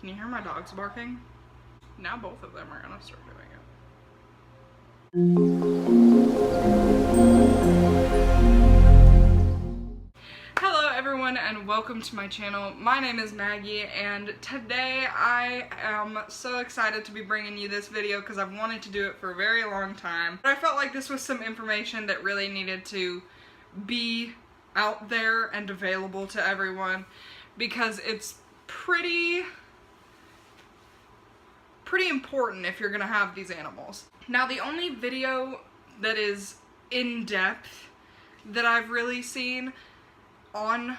Can you hear my dogs barking? Now both of them are gonna start doing it. Hello everyone and welcome to my channel. My name is Maggie and today I am so excited to be bringing you this video because I've wanted to do it for a very long time. But I felt like this was some information that really needed to be out there and available to everyone because it's pretty important if you're gonna have these animals. Now the only video that is in depth that I've really seen on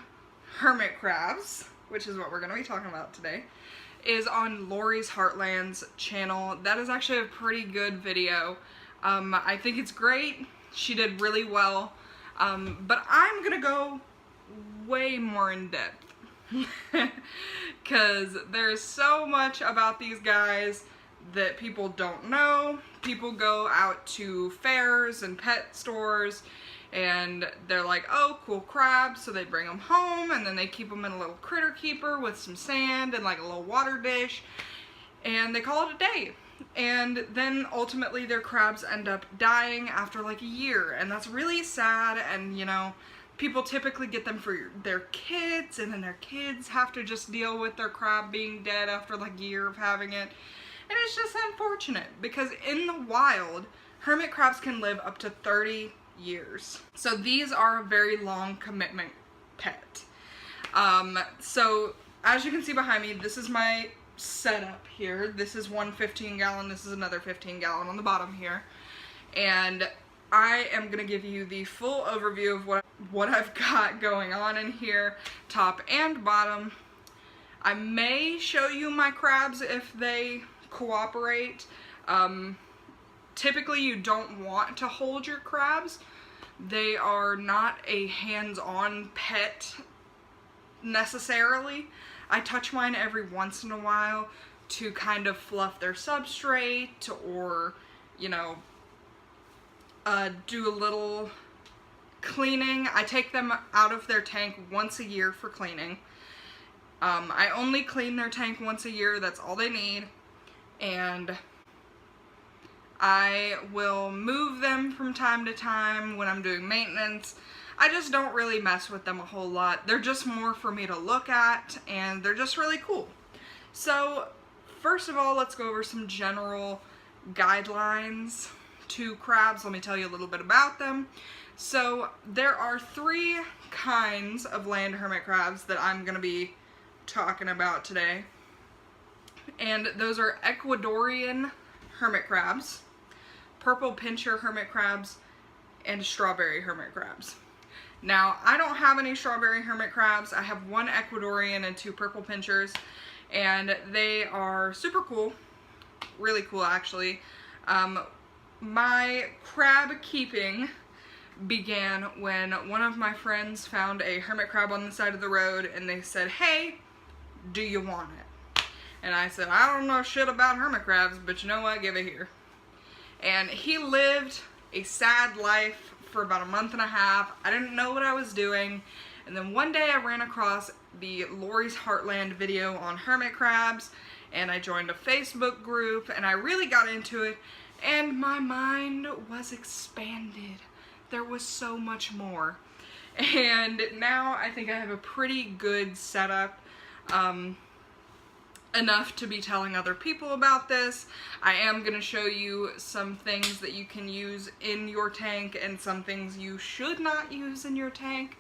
hermit crabs, which is what we're gonna be talking about today, is on Lori's Heartland's channel. That is actually a pretty good video. I think it's great. She did really well. But I'm gonna go way more in depth because there's so much about these guys that people don't know. People go out to fairs and pet stores and they're like, oh, cool crabs, so they bring them home and then they keep them in a little critter keeper with some sand and like a little water dish and they call it a day. And then ultimately their crabs end up dying after like a year, and that's really sad. And you know, people typically get them for their kids, and then their kids have to just deal with their crab being dead after like a year of having it. And it's just unfortunate because in the wild, hermit crabs can live up to 30 years. So these are a very long commitment pet. So as you can see behind me, this is my setup here. This is one 15-gallon, this is another 15-gallon on the bottom here. And I am gonna give you the full overview of what I've got going on in here, top and bottom. I may show you my crabs if they cooperate. Typically you don't want to hold your crabs. They are not a hands-on pet necessarily. I touch mine every once in a while to kind of fluff their substrate or, you know, do a little cleaning. I take them out of their tank once a year for cleaning. I only clean their tank once a year, that's all they need. And I will move them from time to time when I'm doing maintenance. I just don't really mess with them a whole lot. They're just more for me to look at, and they're just really cool. So first of all, let's go over some general guidelines to crabs. Let me tell you a little bit about them. So there are 3 kinds of land hermit crabs that I'm going to be talking about today. And those are Ecuadorian hermit crabs, purple pincher hermit crabs, and strawberry hermit crabs. Now, I don't have any strawberry hermit crabs. I have 1 Ecuadorian and 2 purple pinchers, and they are super cool, really cool actually. My crab keeping began when one of my friends found a hermit crab on the side of the road and they said, hey, do you want it? And I said, I don't know shit about hermit crabs, but you know what, give it here. And he lived a sad life for about a month and a half. I didn't know what I was doing. And then one day I ran across the Lori's Heartland video on hermit crabs, and I joined a Facebook group and I really got into it, and my mind was expanded. There was so much more. And now I think I have a pretty good setup. Enough to be telling other people about this. I am going to show you some things that you can use in your tank and some things you should not use in your tank.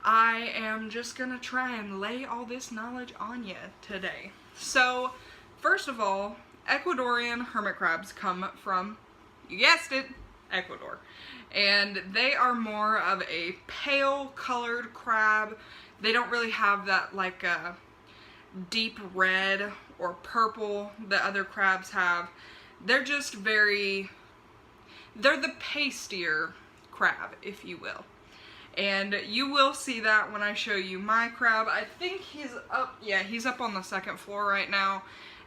I am just going to try and lay all this knowledge on you today. So, first of all, Ecuadorian hermit crabs come from, you guessed it, Ecuador. And they are more of a pale colored crab. They don't really have that like deep red or purple that other crabs have. They're just they're the pastier crab, if you will. And you will see that when I show you my crab. I think he's up, yeah, he's up on the 2nd floor right now,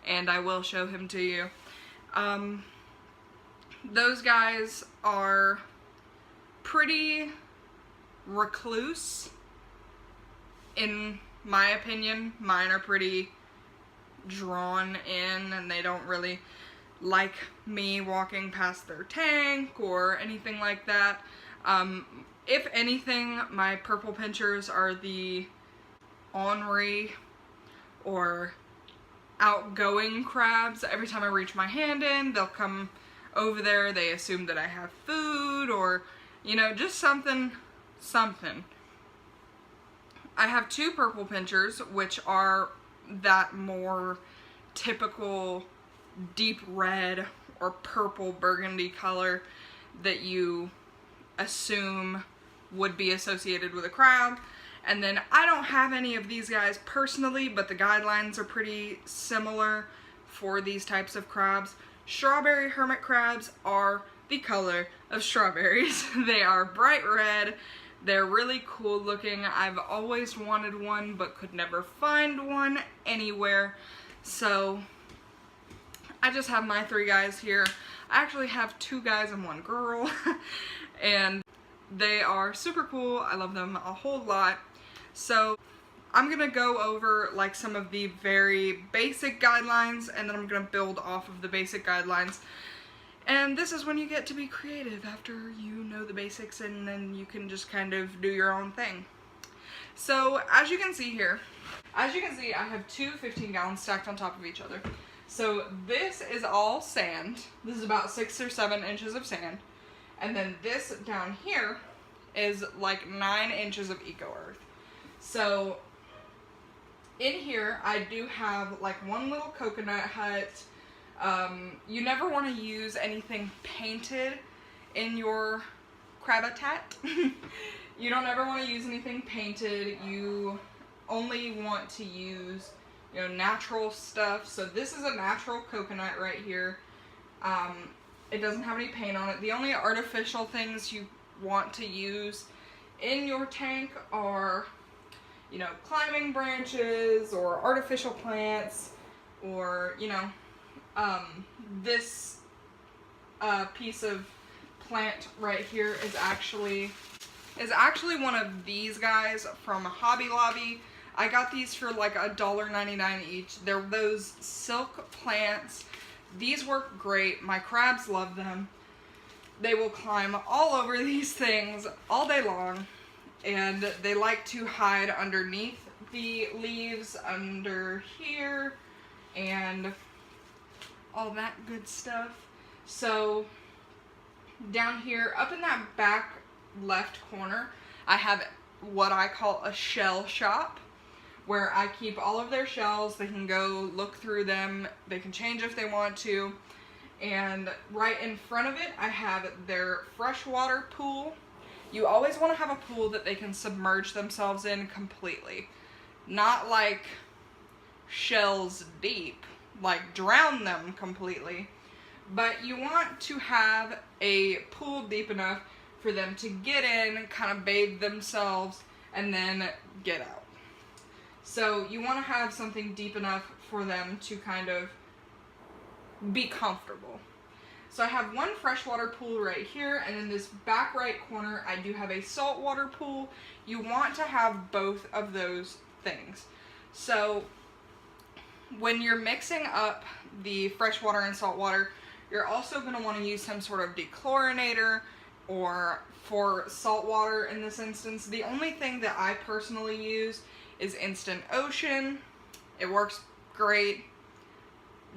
and I will show him to you. Those guys are pretty recluse, in my opinion. Mine are pretty drawn in and they don't really like me walking past their tank or anything like that. If anything, my purple pinchers are the ornery or outgoing crabs. Every time I reach my hand in, they'll come over there. They assume that I have food or, you know, just something. I have two purple pinchers, which are that more typical deep red or purple burgundy color that you assume would be associated with a crab. And then I don't have any of these guys personally, but the guidelines are pretty similar for these types of crabs. Strawberry hermit crabs are the color of strawberries. They are bright red. They're really cool looking. I've always wanted one but could never find one anywhere. So I just have my three guys here. I actually have two guys and one girl. And they are super cool. I love them a whole lot. So I'm gonna go over like some of the very basic guidelines, and then I'm gonna build off of the basic guidelines. And this is when you get to be creative after you know the basics, and then you can just kind of do your own thing. So as you can see here, I have two 15-gallons stacked on top of each other. So this is all sand. This is about 6 or 7 inches of sand. And then this down here is like 9 inches of eco earth. So in here I do have like one little coconut hut. You never want to use anything painted in your crab habitat. You don't ever want to use anything painted. You only want to use, you know, natural stuff. So this is a natural coconut right here. It doesn't have any paint on it. The only artificial things you want to use in your tank are, you know, climbing branches or artificial plants, or, you know, this piece of plant right here is actually one of these guys from Hobby Lobby. I got these for like $1.99 each. They're those silk plants. These work great. My crabs love them. They will climb all over these things all day long, and they like to hide underneath the leaves under here and all that good stuff. So down here, up in that back left corner, I have what I call a shell shop, where I keep all of their shells. They can go look through them. They can change if they want to. And right in front of it, I have their freshwater pool. You always want to have a pool that they can submerge themselves in completely. Not like shells deep, like drown them completely. But you want to have a pool deep enough for them to get in, kind of bathe themselves, and then get out. So you want to have something deep enough for them to kind of be comfortable. So I have one freshwater pool right here, and in this back right corner I do have a saltwater pool. You want to have both of those things. So when you're mixing up the freshwater and saltwater, you're also going to want to use some sort of dechlorinator, or for saltwater in this instance, the only thing that I personally use is Instant Ocean. It works great,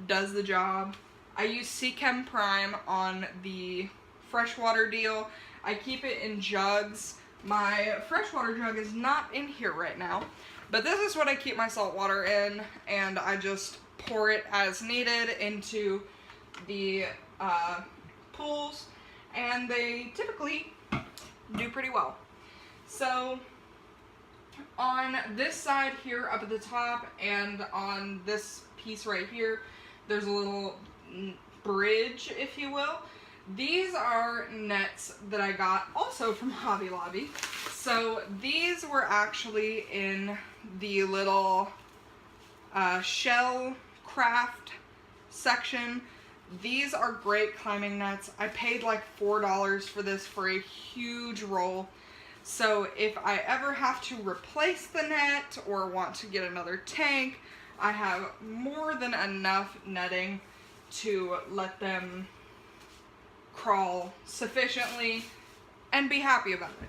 does the job. I use Seachem Prime on the freshwater deal. I keep it in jugs. My freshwater jug is not in here right now, but this is what I keep my saltwater in, and I just pour it as needed into the pools, and they typically do pretty well. So on this side here up at the top, and on this piece right here, there's a little bridge, if you will. These are nets that I got also from Hobby Lobby. So these were actually in the little shell craft section. These are great climbing nets. I paid like $4 for this for a huge roll. So if I ever have to replace the net or want to get another tank, I have more than enough netting to let them crawl sufficiently and be happy about it.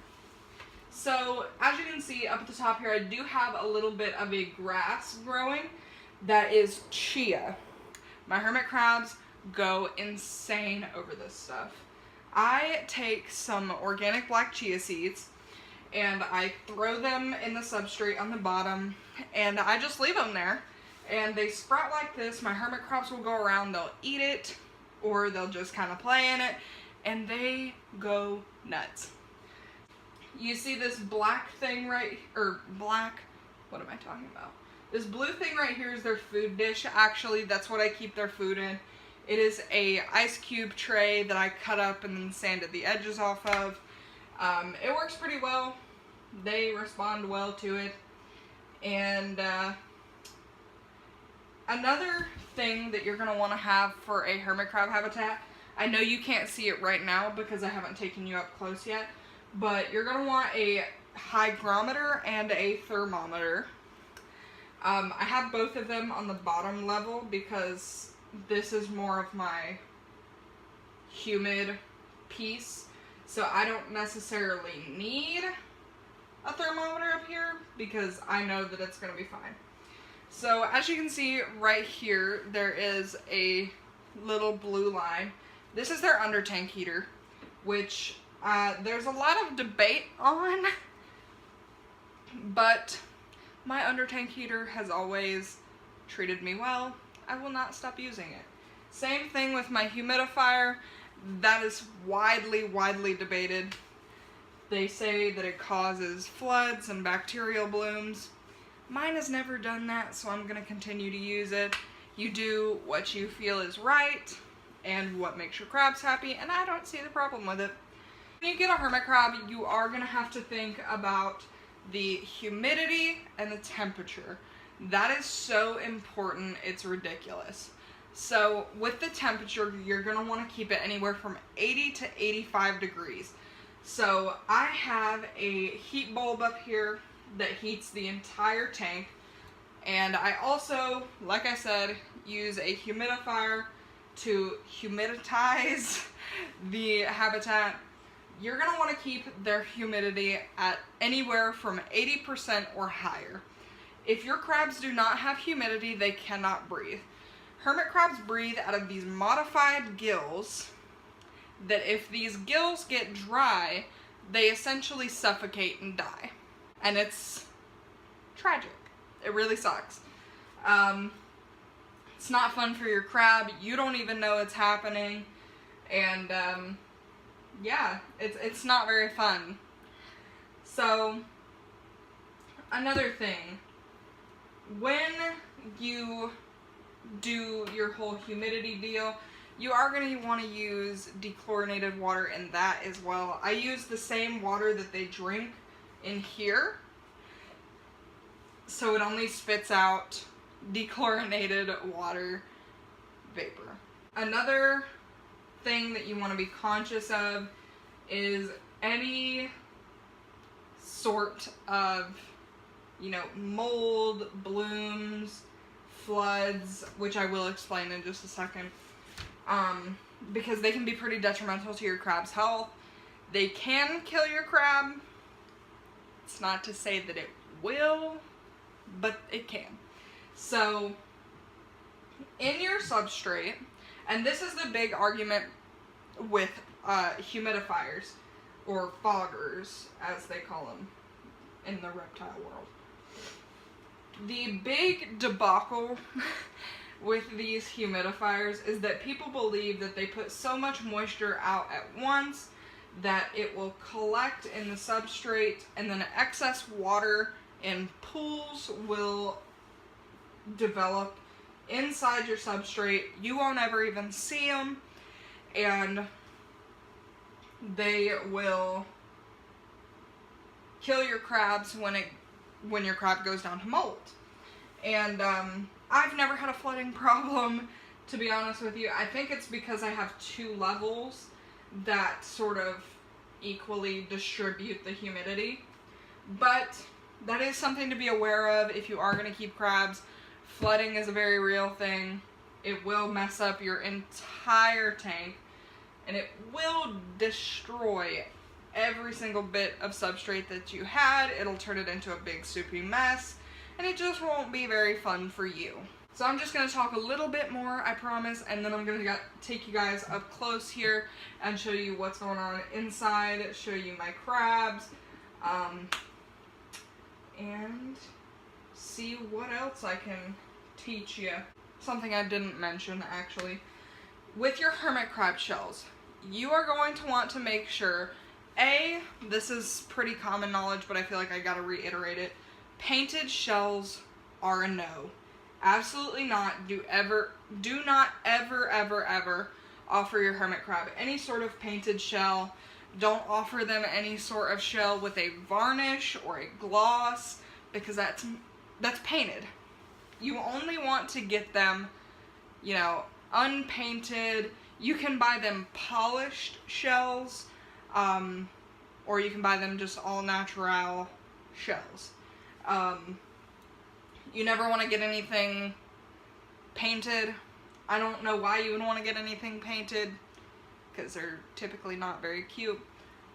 So as you can see up at the top here, I do have a little bit of a grass growing that is chia. My hermit crabs go insane over this stuff. I take some organic black chia seeds and I throw them in the substrate on the bottom and I just leave them there and they sprout like this. My hermit crabs will go around, they'll eat it or they'll just kind of play in it and they go nuts. You see this black thing right, or black, what am I talking about? This blue thing right here is their food dish. Actually, that's what I keep their food in. It is a ice cube tray that I cut up and then sanded the edges off of. It works pretty well. They respond well to it. And another thing that you're going to want to have for a hermit crab habitat, I know you can't see it right now because I haven't taken you up close yet, but you're going to want a hygrometer and a thermometer. I have both of them on the bottom level because this is more of my humid piece, so I don't necessarily need a thermometer up here because I know that it's going to be fine. So as you can see right here, there is a little blue line. This is their under tank heater, which there's a lot of debate on, but my under tank heater has always treated me well. I will not stop using it. Same thing with my humidifier. That is widely debated. They say that it causes floods and bacterial blooms. Mine has never done that, so I'm going to continue to use it. You do what you feel is right and what makes your crabs happy, and I don't see the problem with it. When you get a hermit crab, you are going to have to think about the humidity and the temperature. That is so important, it's ridiculous. So with the temperature, you're going to want to keep it anywhere from 80 to 85 degrees. So I have a heat bulb up here that heats the entire tank. And I also, like I said, use a humidifier to humiditize the habitat. You're going to want to keep their humidity at anywhere from 80% or higher. If your crabs do not have humidity, they cannot breathe. Hermit crabs breathe out of these modified gills that if these gills get dry, they essentially suffocate and die. And it's tragic. It really sucks. It's not fun for your crab. You don't even know it's happening. And yeah, it's not very fun. So, another thing, when you do your whole humidity deal, you are going to want to use dechlorinated water in that as well. I use the same water that they drink in here, so it only spits out dechlorinated water vapor. Another thing that you want to be conscious of is any sort of, mold, blooms, floods, which I will explain in just a second, because they can be pretty detrimental to your crab's health. They can kill your crab. It's not to say that it will, but it can. So, in your substrate, and this is the big argument with humidifiers, or foggers, as they call them in the reptile world. The big debacle with these humidifiers is that people believe that they put so much moisture out at once that it will collect in the substrate, and then excess water in pools will develop inside your substrate. You won't ever even see them, and they will kill your crabs when your crab goes down to molt. And I've never had a flooding problem, to be honest with you. I think it's because I have two levels that sort of equally distribute the humidity. But that is something to be aware of if you are going to keep crabs Flooding is a very real thing. It will mess up your entire tank, and it will destroy every single bit of substrate that you had. It'll turn it into a big soupy mess, and it just won't be very fun for you. So I'm just going to talk a little bit more, I promise, and then I'm going to take you guys up close here and show you what's going on inside, show you my crabs, and see what else I can teach you. Something I didn't mention, actually. With your hermit crab shells, you are going to want to make sure, this is pretty common knowledge, but I feel like I gotta reiterate it. Painted shells are a no. Absolutely not. Do not ever offer your hermit crab any sort of painted shell. Don't offer them any sort of shell with a varnish or a gloss, because that's painted. You only want to get them, you know, unpainted. You can buy them polished shells, or you can buy them just all natural shells. You never want to get anything painted. I don't know why you would want to get anything painted, because they're typically not very cute,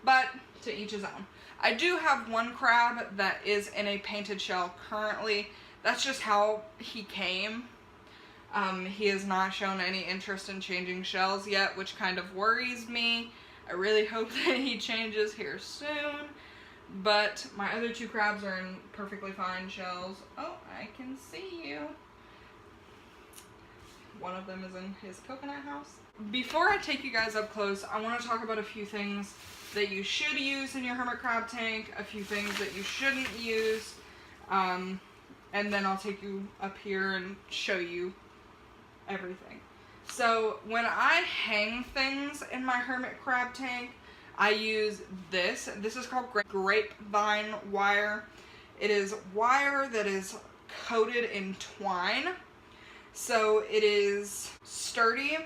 but to each his own. I do have one crab that is in a painted shell currently. That's just how he came. He has not shown any interest in changing shells yet, which kind of worries me. I really hope that he changes here soon. But my other two crabs are in perfectly fine shells. Oh, I can see you. One of them is in his coconut house. Before I take you guys up close, I want to talk about a few things that you should use in your hermit crab tank, a few things that you shouldn't use, and then I'll take you up here and show you everything. So when I hang things in my hermit crab tank, I use this. This is called grapevine wire. It is wire that is coated in twine. So it is sturdy,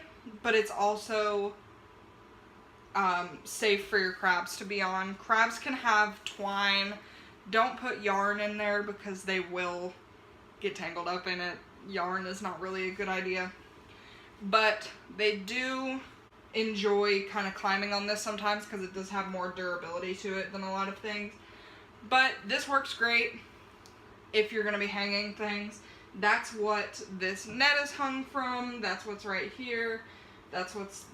but it's also safe for your crabs to be on. Crabs can have twine. Don't put yarn in there because they will get tangled up in it. Yarn is not really a good idea. But they do enjoy kind of climbing on this sometimes because it does have more durability to it than a lot of things. But this works great if you're going to be hanging things. That's what this net is hung from. That's what's right here. That's what's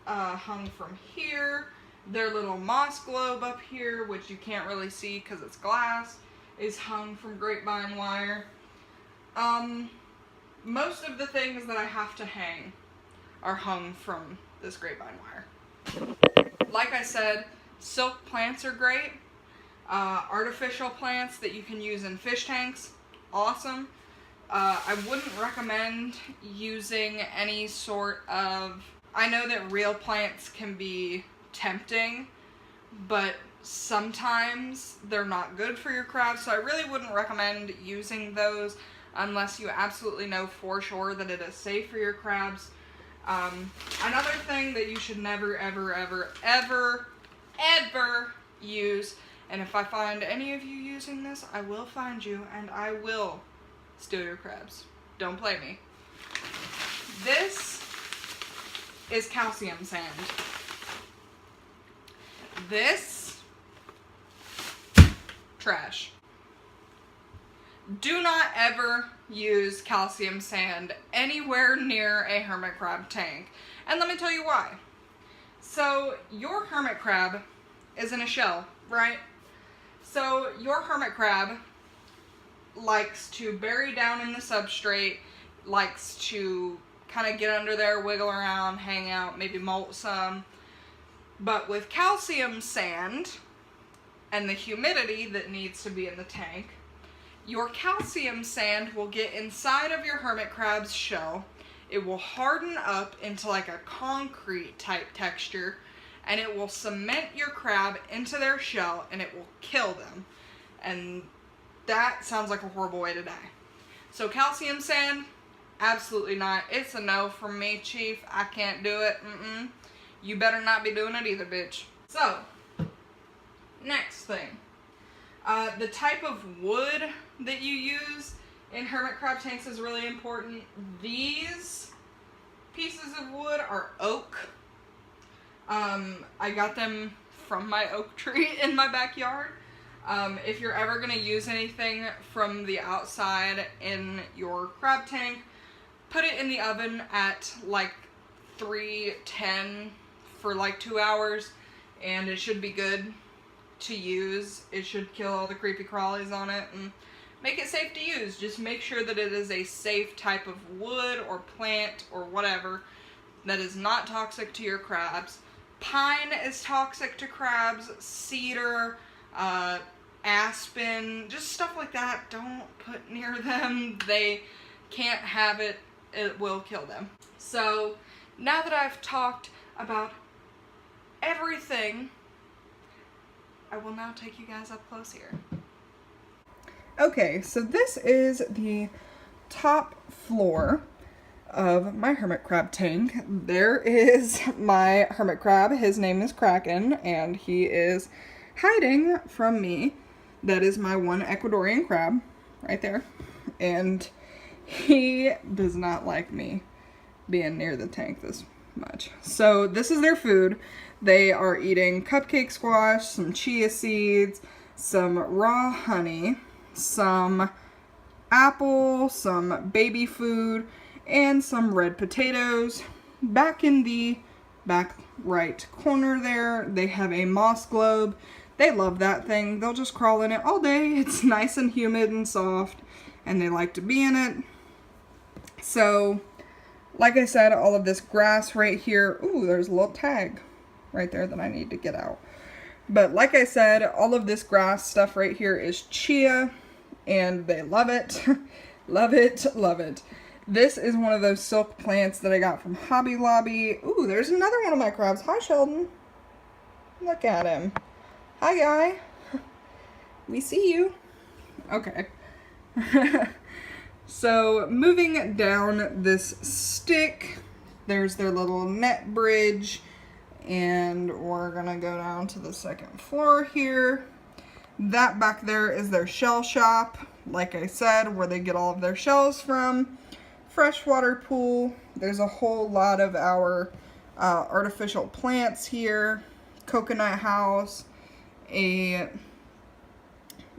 hung from here. Their little moss globe up here, which you can't really see because it's glass, is hung from grapevine wire. Most of the things that I have to hang are hung from this grapevine wire. Like I said, silk plants are great. Artificial plants that you can use in fish tanks, awesome. I wouldn't recommend using any sort of... I know that real plants can be tempting, but sometimes they're not good for your crabs, so I really wouldn't recommend using those unless you absolutely know for sure that it is safe for your crabs. Another thing that you should never, ever use, and if I find any of you using this, I will find you and I will steal your crabs. Don't play me. This is calcium sand. This, trash. Do not ever use calcium sand anywhere near a hermit crab tank. And let me tell you why. So your hermit crab is in a shell, right? So your hermit crab likes to bury down in the substrate, likes to kind of get under there, wiggle around, hang out, maybe molt some. But with calcium sand and the humidity that needs to be in the tank, your calcium sand will get inside of your hermit crab's shell. It will harden up into like a concrete type texture, and it will cement your crab into their shell, and it will kill them. And that sounds like a horrible way to die. So calcium sand, absolutely not. It's a no from me, Chief. I can't do it. You better not be doing it either, bitch. So, next thing. The type of wood that you use in hermit crab tanks is really important. These pieces of wood are oak. I got them from my oak tree in my backyard. If you're ever going to use anything from the outside in your crab tank, put it in the oven at like 310 for like 2 hours, and it should be good to use. It should kill all the creepy crawlies on it and make it safe to use. Just make sure that it is a safe type of wood or plant or whatever that is not toxic to your crabs. Pine is toxic to crabs, cedar, aspen, just stuff like that. Don't put near them. They can't have it. It will kill them. So now that I've talked about everything, I will now take you guys up close here. Okay, so this is the top floor of my hermit crab tank. There is my hermit crab. His name is Kraken, and he is hiding from me. That is my one Ecuadorian crab right there, and he does not like me being near the tank this much. So this is their food. They are eating cupcake squash, some chia seeds, some raw honey, some apple, some baby food, and some red potatoes. Back in the back right corner there, they have a moss globe. They love that thing. They'll just crawl in it all day. It's nice and humid and soft, and they like to be in it. So, like I said, all of this grass right here. Ooh, there's a little tag right there that I need to get out. But like I said, all of this grass stuff right here is chia, and they love it. Love it, love it. This is one of those silk plants that I got from Hobby Lobby. Ooh, there's another one of my crabs. Hi, Sheldon. Look at him. Hi, guy. We see you. Okay. So, moving down this stick, there's their little net bridge, and we're gonna go down to the second floor here. That back there is their shell shop, like I said, where they get all of their shells from. Freshwater pool. There's a whole lot of our artificial plants here. Coconut house. A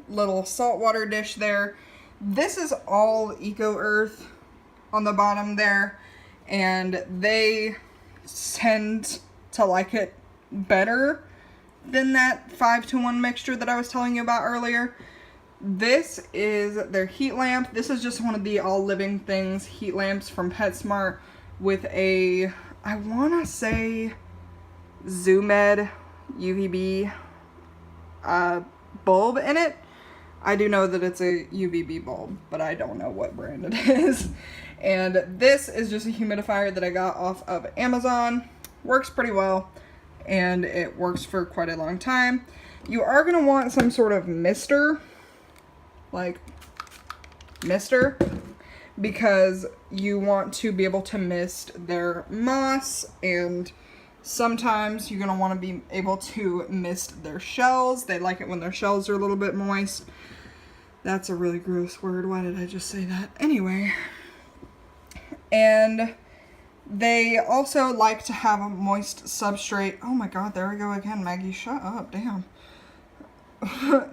little saltwater dish there. This is all Eco Earth on the bottom there, and they tend to like it better than that 5-to-1 mixture that I was telling you about earlier. This is their heat lamp. This is just one of the All Living Things heat lamps from PetSmart with a, I want to say, Zoomed UVB bulb in it. I do know that it's a UVB bulb, but I don't know what brand it is. And this is just a humidifier that I got off of Amazon. Works pretty well, and it works for quite a long time. You are going to want some sort of mister, because you want to be able to mist their moss, and sometimes you're going to want to be able to mist their shells. They like it when their shells are a little bit moist. That's a really gross word. Why did I just say that? Anyway. And they also like to have a moist substrate. Oh my god, there we go again, Maggie. Shut up, damn.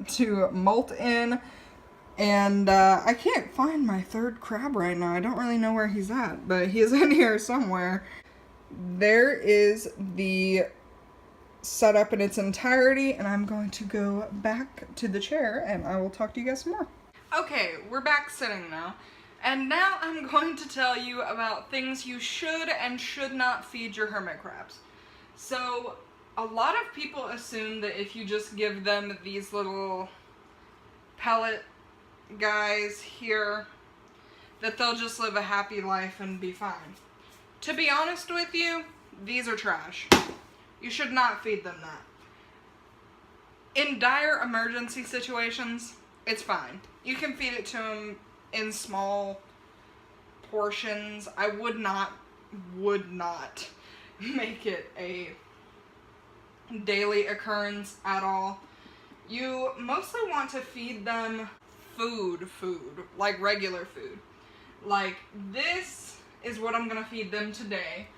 To molt in. And I can't find my third crab right now. I don't really know where he's at, but he is in here somewhere. There is the setup in its entirety, and I'm going to go back to the chair and I will talk to you guys some more. Okay, we're back sitting now, and now I'm going to tell you about things you should and should not feed your hermit crabs. So, a lot of people assume that if you just give them these little pellet guys here, that they'll just live a happy life and be fine. To be honest with you, these are trash. You should not feed them that. In dire emergency situations, it's fine. You can feed it to them in small portions. I would not make it a daily occurrence at all. You mostly want to feed them food, like regular food. Like, this is what I'm gonna feed them today,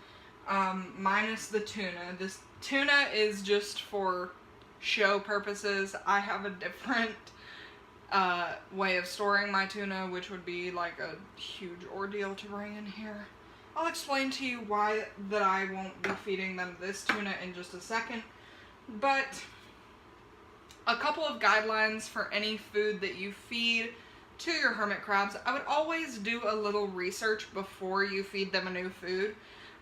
minus the tuna. This tuna is just for show purposes. I have a different way of storing my tuna, which would be like a huge ordeal to bring in here. I'll explain to you why that I won't be feeding them this tuna in just a second. But a couple of guidelines for any food that you feed to your hermit crabs. I would always do a little research before you feed them a new food.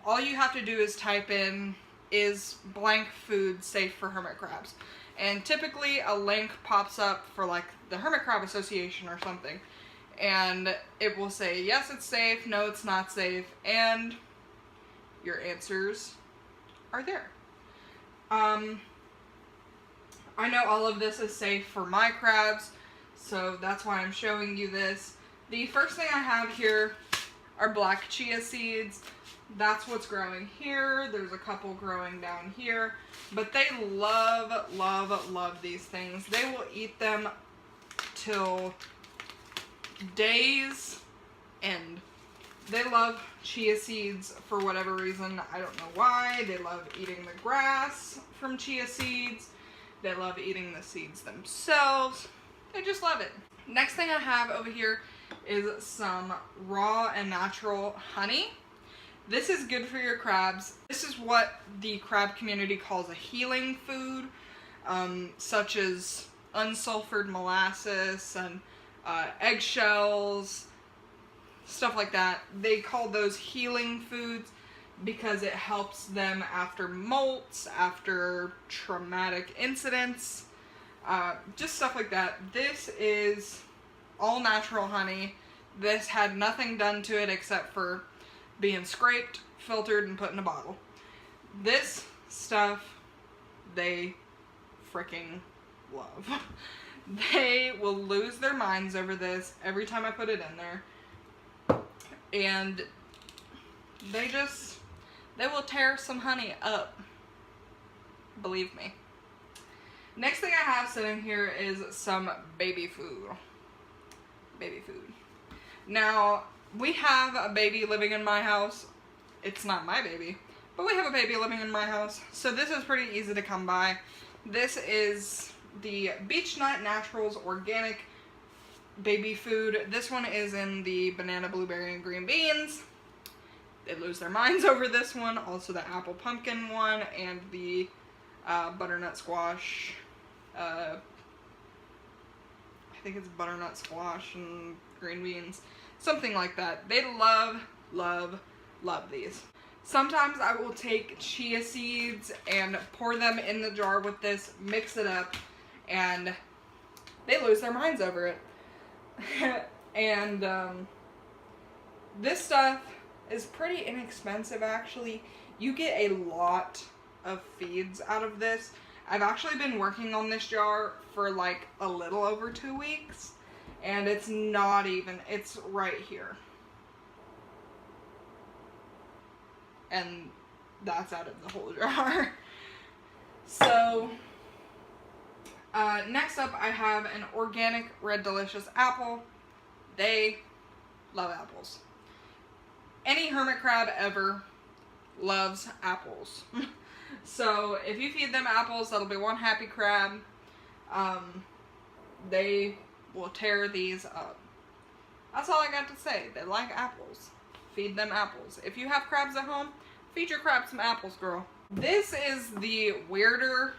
All you have to do is type in, is blank food safe for hermit crabs? And typically a link pops up for like the Hermit Crab Association or something. And it will say, yes, it's safe, no, it's not safe, and your answers are there. I know all of this is safe for my crabs, so that's why I'm showing you this. The first thing I have here are black chia seeds. That's what's growing here. There's a couple growing down here. But they love, love, love these things. They will eat them till days end. They love chia seeds for whatever reason. I don't know why. They love eating the grass from chia seeds. They love eating the seeds themselves. They just love it. Next thing I have over here is some raw and natural honey. This is good for your crabs. This is what the crab community calls a healing food, such as unsulfured molasses and eggshells, stuff like that. They call those healing foods because it helps them after molts, after traumatic incidents, just stuff like that. This is all natural honey. This had nothing done to it except for being scraped, filtered, and put in a bottle. This stuff they freaking love. They will lose their minds over this every time I put it in there. And they will tear some honey up. Believe me. Next thing I have sitting here is some baby food. Baby food. Now, we have a baby living in my house. It's not my baby, but we have a baby living in my house. So this is pretty easy to come by. This is the Beech Nut Naturals Organic Baby Food. This one is in the banana, blueberry, and green beans. They lose their minds over this one. Also the apple pumpkin one and the butternut squash. I think it's butternut squash and green beans. Something like that. They love, love, love these. Sometimes I will take chia seeds and pour them in the jar with this, mix it up, and they lose their minds over it. And this stuff is pretty inexpensive actually. You get a lot of feeds out of this. I've actually been working on this jar for like a little over 2 weeks. And it's not even, it's right here. And that's out of the whole jar. So, next up I have an organic Red Delicious apple. They love apples. Any hermit crab ever loves apples. So, if you feed them apples, that'll be one happy crab. They will tear these up. That's all I got to say. They like apples. Feed them apples. If you have crabs at home, feed your crabs some apples, girl. This is the weirder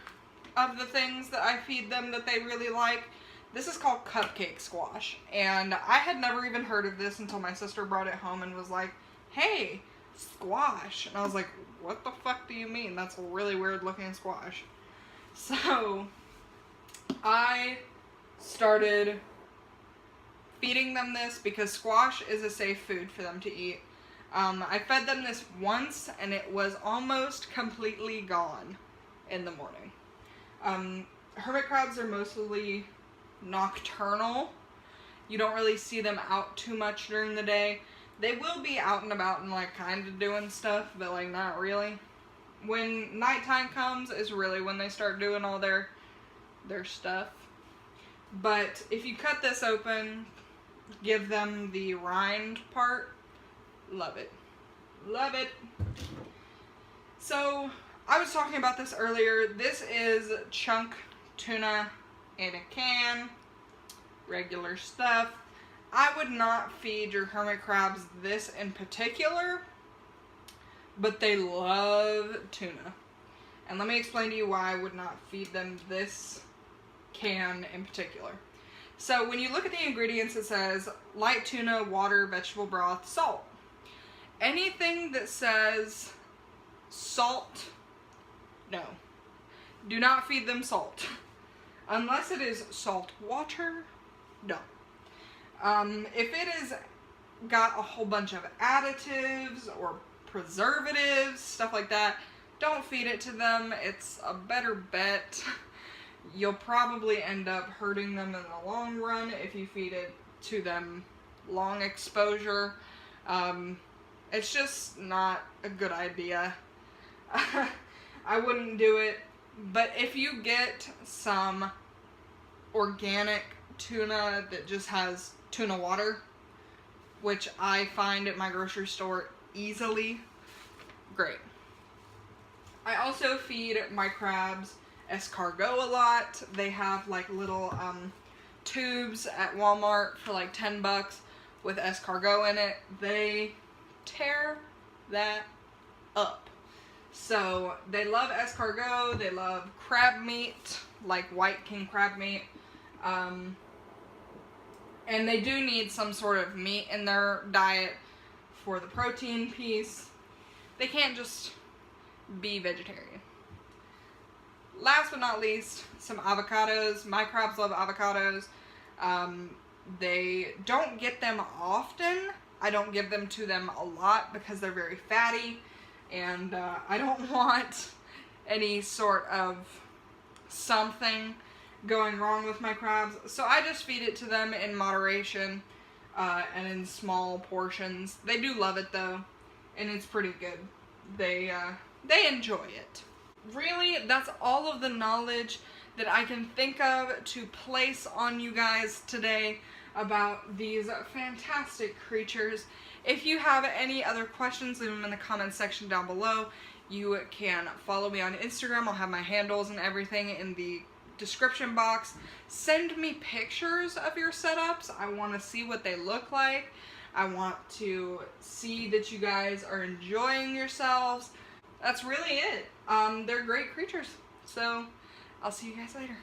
of the things that I feed them that they really like. This is called cupcake squash. And I had never even heard of this until my sister brought it home and was like, hey, squash. And I was like, what the fuck do you mean? That's a really weird looking squash. So, I started feeding them this because squash is a safe food for them to eat. I fed them this once and it was almost completely gone in the morning. Hermit crabs are mostly nocturnal. You don't really see them out too much during the day. They will be out and about and like kind of doing stuff, but like not really. When nighttime comes is really when they start doing all their stuff. But if you cut this open, give them the rind part, love it. Love it. So, I was talking about this earlier. This is chunk tuna in a can. Regular stuff. I would not feed your hermit crabs this in particular, but they love tuna. And let me explain to you why I would not feed them this can in particular. So when you look at the ingredients, it says light tuna, water, vegetable broth, salt. Anything that says salt, no. Do not feed them salt. Unless it is salt water, no. If it is got a whole bunch of additives or preservatives, stuff like that, don't feed it to them. It's a better bet. You'll probably end up hurting them in the long run if you feed it to them long exposure. It's just not a good idea. I wouldn't do it. But if you get some organic tuna that just has tuna water, which I find at my grocery store easily, great. I also feed my crabs escargot a lot. They have like little tubes at Walmart for like 10 bucks with escargot in it. They tear that up. So they love escargot, they love crab meat, like white king crab meat. And they do need some sort of meat in their diet for the protein piece. They can't just be vegetarian. Last but not least, some avocados. My crabs love avocados. They don't get them often. I don't give them to them a lot because they're very fatty, and I don't want any sort of something going wrong with my crabs. So I just feed it to them in moderation and in small portions. They do love it though, and it's pretty good. They enjoy it. Really, that's all of the knowledge that I can think of to place on you guys today about these fantastic creatures. If you have any other questions, leave them in the comments section down below. You can follow me on Instagram. I'll have my handles and everything in the description box. Send me pictures of your setups. I want to see what they look like. I want to see that you guys are enjoying yourselves. That's really it. They're great creatures. So I'll see you guys later.